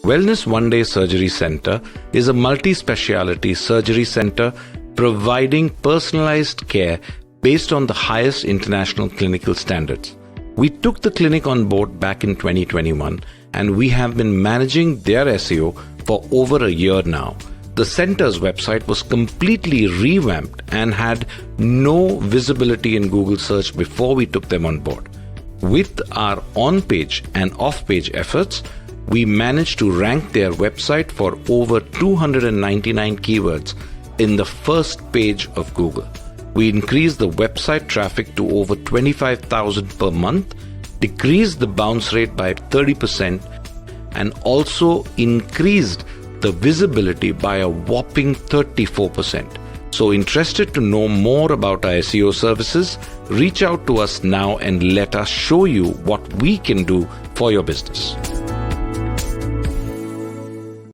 Wellness One Day Surgery Center is a multi-speciality surgery center providing personalized care based on the highest international clinical standards. We took the clinic on board back in 2021 and we have been managing their SEO for over a year now. The center's website was completely revamped and had no visibility in Google search before we took them on board. With our on-page and off-page efforts, we managed to rank their website for over 299 keywords in the first page of Google. We increased the website traffic to over 25,000 per month, decreased the bounce rate by 30%, and also increased the visibility by a whopping 34%. So interested to know more about our SEO services? Reach out to us now and let us show you what we can do for your business.